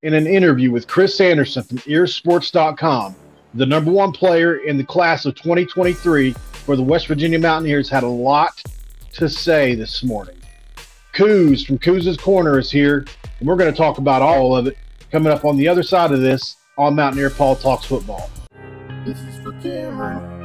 In an interview with Chris Anderson from earsports.com, the number one player in the class of 2023 for the West Virginia Mountaineers had a lot to say this morning. Coos from Coos' Corner is here, and we're going to talk about all of it coming up on the other side of this on Mountaineer Paul Talks Football. This is for Cameron.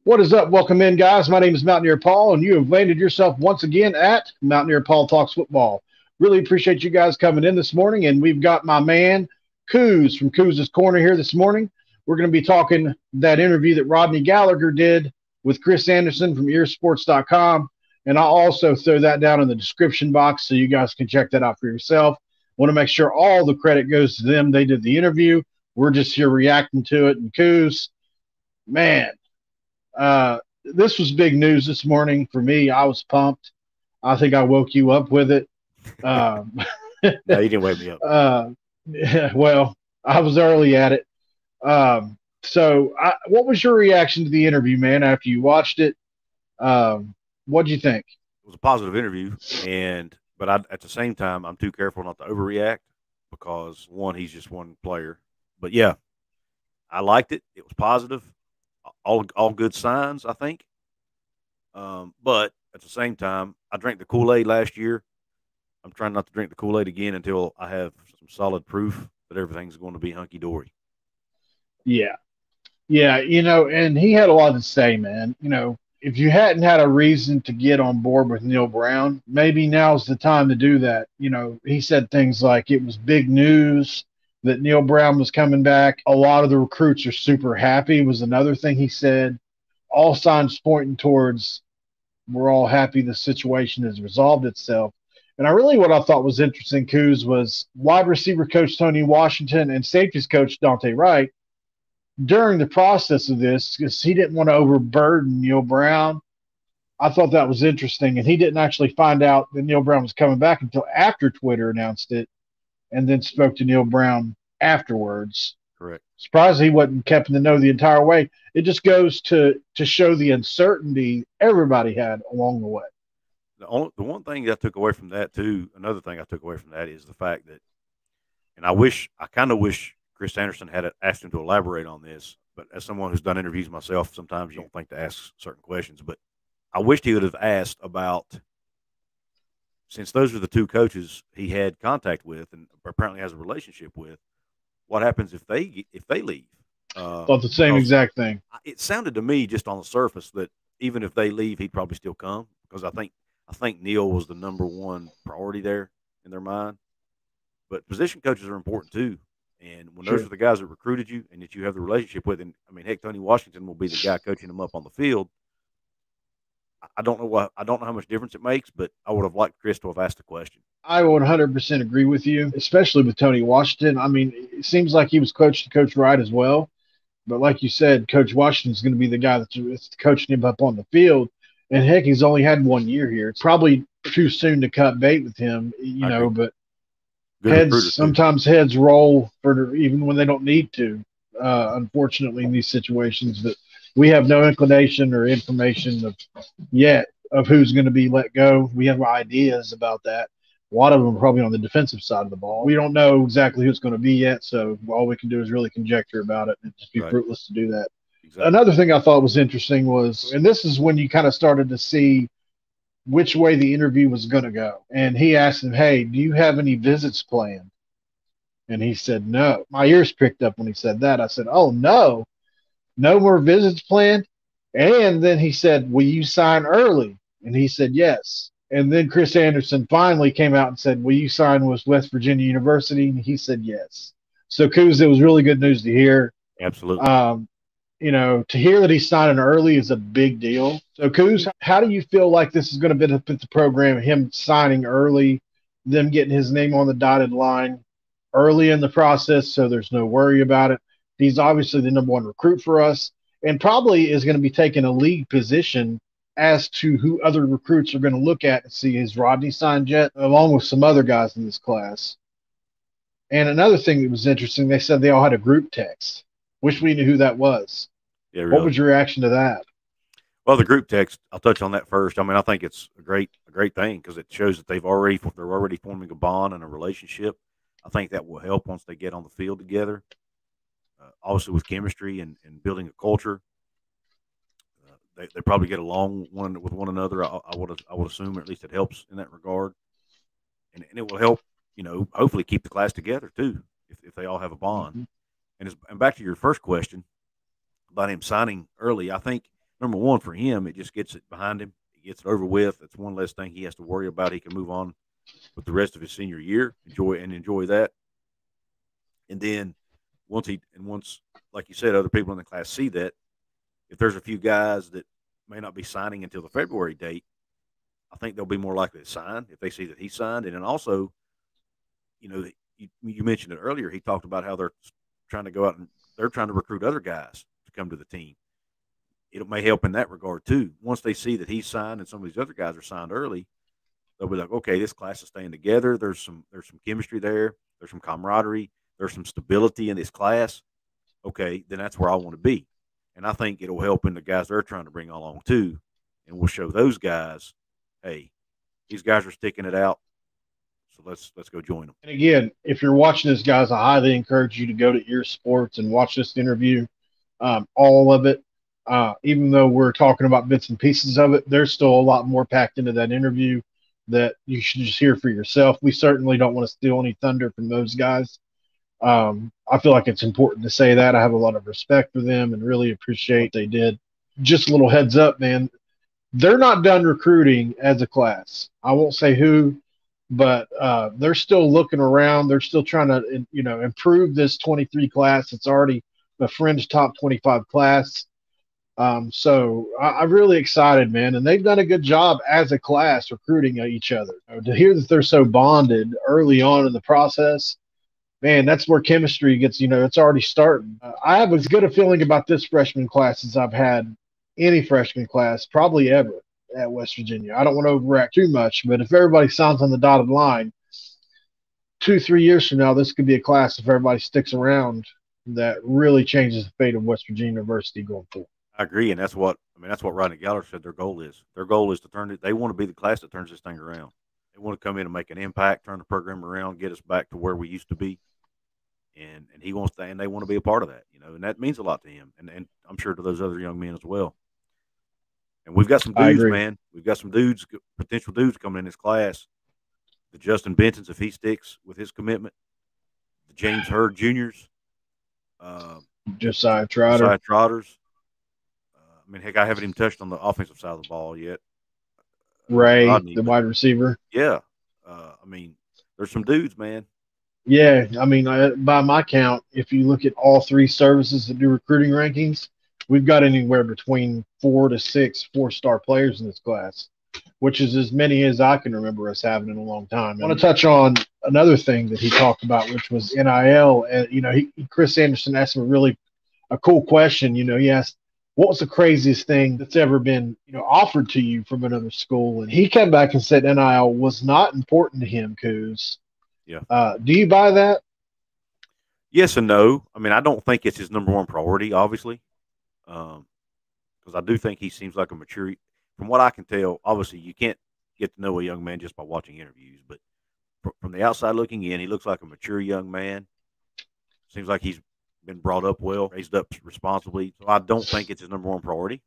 What is up? Welcome in, guys. My name is Mountaineer Paul, and you have landed yourself once again at Mountaineer Paul Talks Football. Really appreciate you guys coming in this morning, and we've got my man, Coos from Coos' Corner here this morning. We're going to be talking that interview that Rodney Gallagher did with Chris Anderson from earsports.com, and I'll also throw that down in the description box so you guys can check that out for yourself. Want to make sure all the credit goes to them. They did the interview. We're just here reacting to it. And Coos, man, this was big news this morning for me. I was pumped. I think I woke you up with it. No, you didn't wake me up. Yeah, well, I was early at it. What was your reaction to the interview, man, after you watched it? What'd you think? It was a positive interview, but at the same time, I'm too careful not to overreact because, one, he's just one player. But, yeah, I liked it. It was positive. All good signs, I think. But at the same time, I drank the Kool-Aid last year. I'm trying not to drink the Kool-Aid again until I have some solid proof that everything's going to be hunky-dory. Yeah. Yeah, and he had a lot to say, man. If you hadn't had a reason to get on board with Neil Brown, maybe now's the time to do that. He said things like it was big news that Neil Brown was coming back. A lot of the recruits are super happy was another thing he said. All signs pointing towards we're all happy the situation has resolved itself. And what I thought was interesting, Coos, was wide receiver coach Tony Washington and safeties coach Dante Wright during the process of this, because he didn't want to overburden Neil Brown. I thought that was interesting. And he didn't actually find out that Neil Brown was coming back until after Twitter announced it, and then spoke to Neil Brown afterwards. Correct. Surprised he wasn't kept in the know the entire way. It just goes to show the uncertainty everybody had along the way. The one thing that I took away from that, too, another thing I took away from that is the fact that, and I kind of wish Chris Anderson had asked him to elaborate on this, but as someone who's done interviews myself, sometimes you don't think to ask certain questions. But I wished he would have asked about, since those are the two coaches he had contact with and apparently has a relationship with, what happens if they leave? Thought the same exact thing. It sounded to me just on the surface that even if they leave, he'd probably still come, because I think Neil was the number one priority there in their mind. But position coaches are important too. And when those are the guys that recruited you and that you have the relationship with, and I mean, heck, Tony Washington will be the guy coaching them up on the field. I don't know how much difference it makes, but I would have liked Chris to have asked the question. I 100% agree with you, especially with Tony Washington. I mean, it seems like he was coached to Coach Wright as well. But like you said, Coach Washington's going to be the guy that's coaching him up on the field. And heck, he's only had 1 year here. It's probably too soon to cut bait with him, but sometimes heads roll even when they don't need to, unfortunately, in these situations. But we have no inclination or information of who's going to be let go. We have ideas about that. A lot of them are probably on the defensive side of the ball. We don't know exactly who it's going to be yet, so all we can do is really conjecture about it, and it'd just be fruitless to do that. Exactly. Another thing I thought was interesting was, and this is when you kind of started to see which way the interview was going to go. And he asked him, hey, do you have any visits planned? And he said, no. My ears pricked up when he said that. I said, oh, no more visits planned. And then he said, will you sign early? And he said, yes. And then Chris Anderson finally came out and said, will you sign with West Virginia University? And he said, yes. So, Coos, it was really good news to hear. Absolutely. To hear that he's signing early is a big deal. So, Coos, how do you feel like this is going to benefit the program, him signing early, them getting his name on the dotted line early in the process so there's no worry about it? He's obviously the number one recruit for us and probably is going to be taking a league position as to who other recruits are going to look at and see. Has Rodney signed yet, along with some other guys in this class? And another thing that was interesting, they said they all had a group text. Wish we knew who that was. Yeah, really. What was your reaction to that? Well, the group text, I'll touch on that first. I mean, I think it's a great thing because it shows that they're already forming a bond and a relationship. I think that will help once they get on the field together. Obviously, with chemistry and building a culture, they probably get along with one another. I would assume, or at least it helps in that regard, and it will help, hopefully keep the class together too if they all have a bond. Mm-hmm. And back to your first question about him signing early, I think number one for him, it just gets it behind him. He gets it over with. It's one less thing he has to worry about. He can move on with the rest of his senior year, enjoy that. And then once, like you said, other people in the class see that, if there's a few guys that may not be signing until the February date, I think they'll be more likely to sign if they see that he signed. And then also, you mentioned it earlier. He talked about how they're trying to go out and they're trying to recruit other guys to come to the team. It may help in that regard too. Once they see that he's signed and some of these other guys are signed early, they'll be like, okay, this class is staying together. There's some chemistry there. There's some camaraderie. There's some stability in this class. Okay, then that's where I want to be. And I think it'll help in the guys they're trying to bring along too. And we'll show those guys, hey, these guys are sticking it out. So let's go join them. And again, if you're watching this, guys, I highly encourage you to go to Ear Sports and watch this interview, all of it. Even though we're talking about bits and pieces of it, there's still a lot more packed into that interview that you should just hear for yourself. We certainly don't want to steal any thunder from those guys. I feel like it's important to say that. I have a lot of respect for them and really appreciate what they did. Just a little heads up, man. They're not done recruiting as a class. I won't say who, but they're still looking around. They're still trying to, improve this 23 class. It's already the fringe top 25 class. So I'm really excited, man. And they've done a good job as a class recruiting each other. To hear that they're so bonded early on in the process, man, that's where chemistry gets, it's already starting. I have as good a feeling about this freshman class as I've had any freshman class probably ever at West Virginia. I don't want to overact too much, but if everybody signs on the dotted line, 2-3 years from now, this could be a class, if everybody sticks around, that really changes the fate of West Virginia University going forward. I agree, and that's what Rodney Gallagher said their goal is. Their goal is to turn it. They want to be the class that turns this thing around. They want to come in and make an impact, turn the program around, get us back to where we used to be. And he wants to, and they want to be a part of that, and that means a lot to him, and I'm sure to those other young men as well. And we've got some dudes, man. We've got some dudes, potential dudes coming in this class. The Justin Bentons, if he sticks with his commitment. The James Hurd Juniors. Josiah Trotters. I mean, heck, I haven't even touched on the offensive side of the ball yet. Ray, the wide receiver. Yeah. I mean, there's some dudes, man. Yeah, I mean, by my count, if you look at all three services that do recruiting rankings, we've got anywhere between 4 to 6 4-star players in this class, which is as many as I can remember us having in a long time. I want to touch on another thing that he talked about, which was NIL. And, Chris Anderson asked him a cool question. He asked, what was the craziest thing that's ever been, offered to you from another school? And he came back and said NIL was not important to him, Coos. Yeah. Do you buy that? Yes and no. I mean, I don't think it's his number one priority, obviously, because I do think he seems like a mature. From what I can tell, obviously, you can't get to know a young man just by watching interviews. But from the outside looking in, he looks like a mature young man. Seems like he's been brought up well, raised up responsibly. So I don't think it's his number one priority.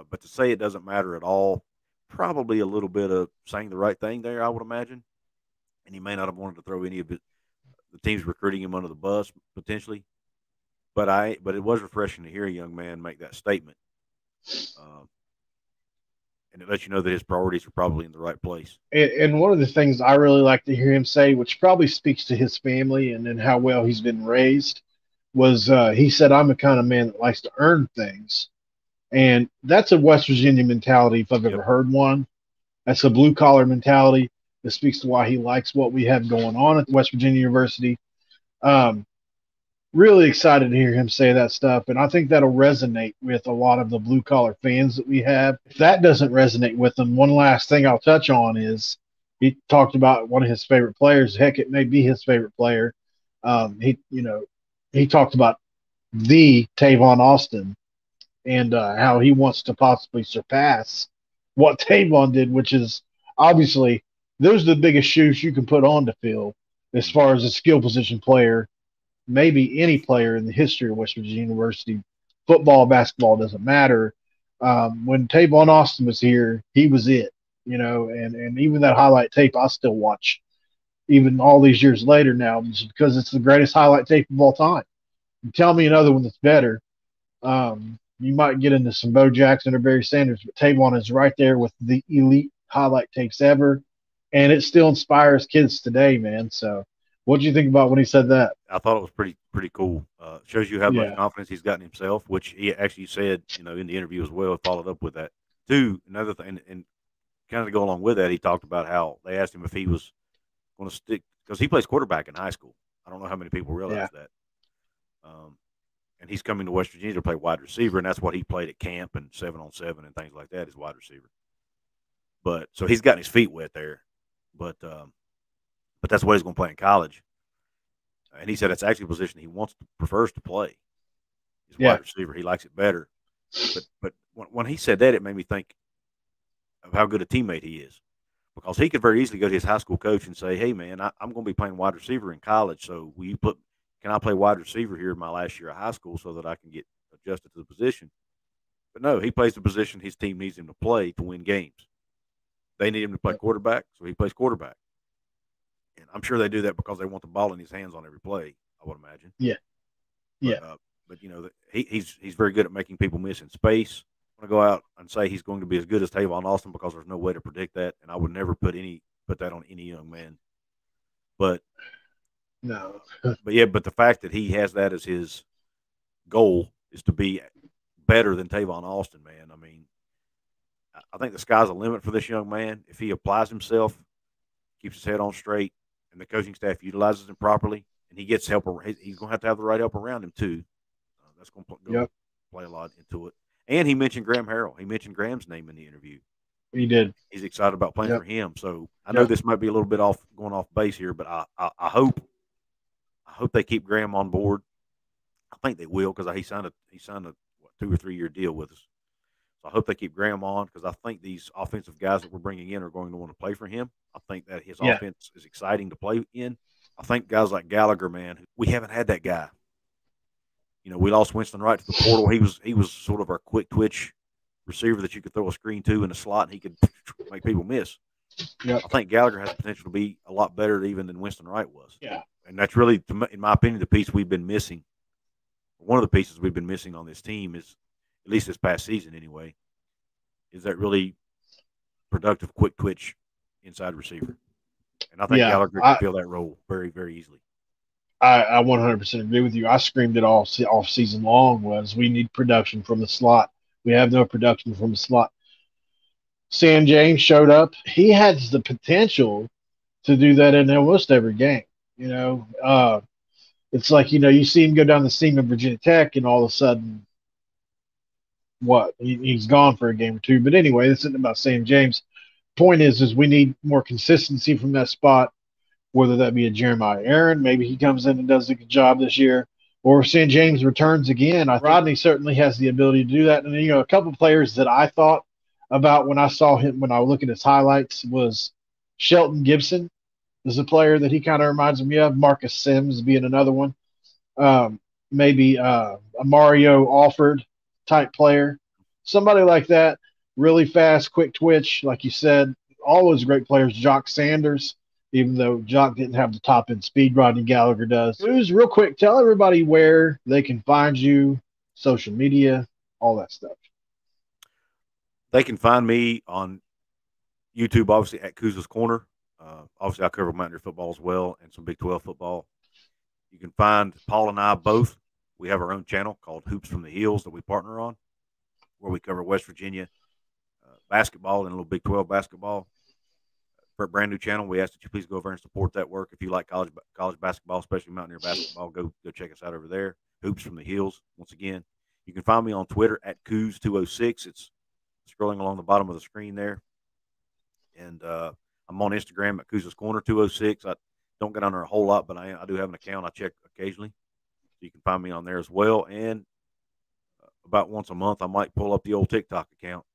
But to say it doesn't matter at all, probably a little bit of saying the right thing there, I would imagine. And he may not have wanted to throw any of the teams recruiting him under the bus potentially, but it was refreshing to hear a young man make that statement, and it lets you know that his priorities are probably in the right place. And one of the things I really like to hear him say, which probably speaks to his family and then how well he's been raised, was he said, "I'm the kind of man that likes to earn things," and that's a West Virginia mentality if I've ever heard one. That's a blue collar mentality. That speaks to why he likes what we have going on at West Virginia University. Really excited to hear him say that stuff, and I think that'll resonate with a lot of the blue-collar fans that we have. If that doesn't resonate with them, one last thing I'll touch on is he talked about one of his favorite players. Heck, it may be his favorite player. He talked about the Tavon Austin, and how he wants to possibly surpass what Tavon did, which is obviously those are the biggest shoes you can put on to fill as Mhm. far as a skill position player, maybe any player in the history of West Virginia University. Football, basketball doesn't matter. When Tavon Austin was here, he was it, and even that highlight tape I still watch, even all these years later now, just because it's the greatest highlight tape of all time. Tell me another one that's better. You might get into some Bo Jackson or Barry Sanders, but Tavon is right there with the elite highlight tapes ever, and it still inspires kids today, man. So, what do you think about when he said that? I thought it was pretty cool. Shows you how much Yeah, confidence he's got in himself, which he actually said, in the interview as well. Followed up with that too. Another thing, and kind of to go along with that, he talked about how they asked him if he was going to stick because he plays quarterback in high school. I don't know how many people yeah, realize that. And he's coming to West Virginia to play wide receiver, and that's what he played at camp and 7-on-7 and things like that is wide receiver. But so he's gotten his feet wet there, but that's what he's going to play in college. And he said it's actually a position he prefers to play is yeah, wide receiver. He likes it better. But when he said that, it made me think of how good a teammate he is because he could very easily go to his high school coach and say, "Hey, man, I'm going to be playing wide receiver in college, so will you put? Can I play wide receiver here in my last year of high school so that I can get adjusted to the position?" But no, he plays the position his team needs him to play to win games. They need him to play yeah, quarterback, so he plays quarterback. And I'm sure they do that because they want the ball in his hands on every play. I would imagine. yeah, But yeah, he's very good at making people miss in space. I'm going to go out and say he's going to be as good as Tavon Austin because there's no way to predict that, and I would never put that on any young man. But no, but the fact that he has that as his goal is to be better than Tavon Austin, man. I mean, I think the sky's the limit for this young man if he applies himself, keeps his head on straight, and the coaching staff utilizes him properly, and he gets help. He's going to have the right help around him too. That's going to go yep, play a lot into it. And he mentioned Graham Harrell. He mentioned Graham's name in the interview. he did. He's excited about playing Yep, for him. So I know yep, this might be a little bit going off base here, but I hope they keep Graham on board. I think they will because he signed a 2 or 3 year deal with us. So I hope they keep Graham on because I think these offensive guys that we're bringing in are going to want to play for him. I think that his yeah, offense is exciting to play in. I think guys like Gallagher, man, we haven't had that guy. We lost Winston Wright to the portal. He was sort of our quick twitch receiver that you could throw a screen to in a slot and he could make people miss. yep, I think Gallagher has the potential to be a lot better even than Winston Wright was. yeah, And that's really, in my opinion, the piece we've been missing. One of the pieces we've been missing on this team is, at least this past season anyway, is that really productive quick twitch inside receiver. And I think yeah. Gallagher can fill that role very, very easily. I 100% agree with you. I screamed it off season long was we need production from the slot. We have no production from the slot. Sam James showed up. He has the potential to do that in almost every game. It's like you see him go down the seam in Virginia Tech, and all of a sudden, what he's gone for a game or two. But anyway, this isn't about Sam James. Point is we need more consistency from that spot. Whether that be a Jeremiah Aaron, maybe he comes in and does a good job this year, or if St. James returns again. I think Rodney certainly has the ability to do that. And a couple of players that I thought about when I saw him when I look at his highlights was Shelton Gibson is a player that he kind of reminds me of. Marcus Sims being another one. Maybe a Mario Alford type player, somebody like that. Really fast, quick twitch, like you said. All those great players. Jock Sanders, even though Jock didn't have the top end speed Rodney Gallagher does. Who's real quick? Tell everybody where they can find you, social media, all that stuff. They can find me on YouTube, obviously, at Kuz's Corner. Obviously, I cover Mountaineer football as well and some Big 12 football. You can find Paul and I both. We have our own channel called Hoops from the Hills that we partner on, where we cover West Virginia basketball and a little Big 12 basketball. For a brand new channel, we ask that you please go over and support that work. If you like college basketball, especially Mountaineer basketball, go check us out over there. Hoops from the Hills. Once again, you can find me on Twitter at Kuz206. It's scrolling along the bottom of the screen there. And I'm on Instagram at Kuz's Corner 206. I don't get on there a whole lot, but I do have an account I check occasionally. So you can find me on there as well. And about once a month, I might pull up the old TikTok account.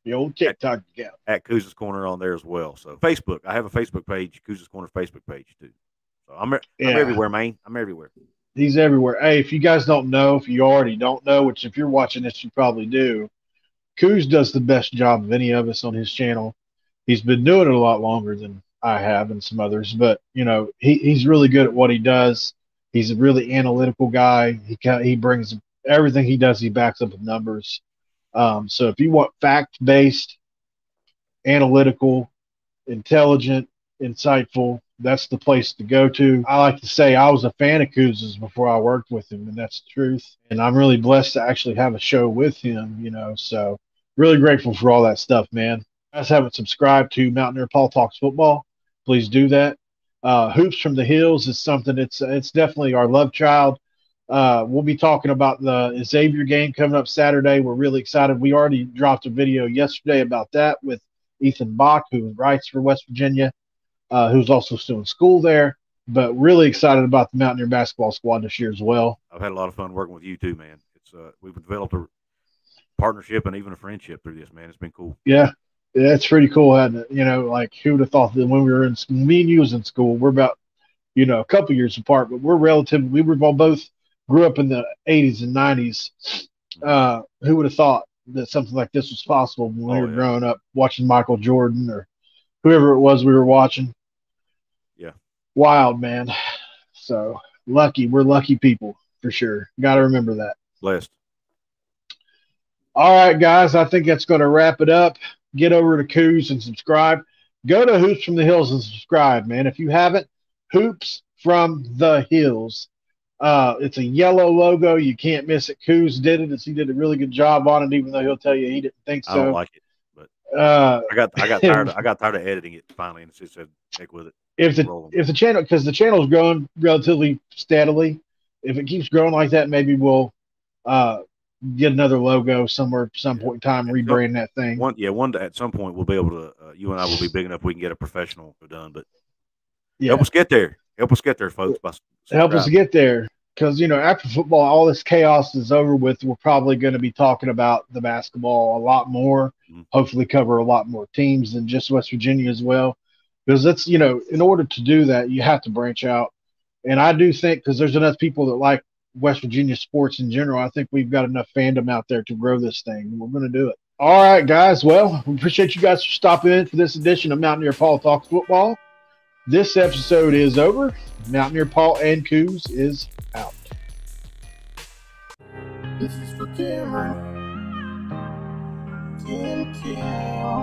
The old TikTok account. At Couz's Corner on there as well. So Facebook, I have a Facebook page, Couz's Corner Facebook page too. So I'm everywhere, man. I'm everywhere. He's everywhere. Hey, if you guys don't know, if you already don't know, which if you're watching this, you probably do, Couz does the best job of any of us on his channel. He's been doing it a lot longer than I have and some others, but you know, he's really good at what he does. He's a really analytical guy. He brings everything he does. He backs up with numbers. So if you want fact-based, analytical, intelligent, insightful, that's the place to go to. I like to say I was a fan of Couz's before I worked with him, and that's the truth. And I'm really blessed to actually have a show with him, you know, so really grateful for all that stuff, man. If you guys haven't subscribed to Mountaineer Paul Talks Football, please do that. Hoops from the Hills is something it's definitely our love child. We'll be talking about the Xavier game coming up Saturday. We're really excited. We already dropped a video yesterday about that with Ethan Bach, who writes for West Virginia, who's also still in school there. But really excited about the Mountaineer basketball squad this year as well. I've had a lot of fun working with you too, man. It's we've developed a partnership and even a friendship through this, man. It's been cool. Yeah, it's pretty cool, hasn't it? You know, like who would have thought that when we were in school, me and you was in school, we're about, you know, a couple years apart, but we're relatively, we were both grew up in the 80s and 90s. Who would have thought that something like this was possible when we were growing up watching Michael Jordan or whoever it was we were watching? Yeah. Wild, man. So lucky. We're lucky people for sure. Got to remember that. Blessed. All right, guys. I think that's going to wrap it up. Get over to Couz and subscribe. Go to Hoops from the Hills and subscribe, man. If you haven't, Hoops from the Hills. It's a yellow logo. You can't miss it. Couz did it. He did a really good job on it, even though he'll tell you he didn't think so. I don't like it, but I got tired. I got tired of editing it finally, and just said, "Heck with it." If the channel, because the channel's growing relatively steadily, if it keeps growing like that, maybe we'll get another logo somewhere, some point in time, rebrand that thing. One day at some point we'll be able to. You and I will be big enough we can get a professional done, but yeah. Help us get there. Help us get there, folks. Help us get there. Because, you know, after football, all this chaos is over with. We're probably going to be talking about the basketball a lot more, hopefully cover a lot more teams than just West Virginia as well. Because that's, you know, in order to do that, you have to branch out. And I do think, because there's enough people that like West Virginia sports in general, I think we've got enough fandom out there to grow this thing. We're going to do it. All right, guys. Well, we appreciate you guys for stopping in for this edition of Mountaineer Paul Talks Football. This episode is over. Mountaineer Paul and Couz is out. This is for Cameron. Tim Cameron.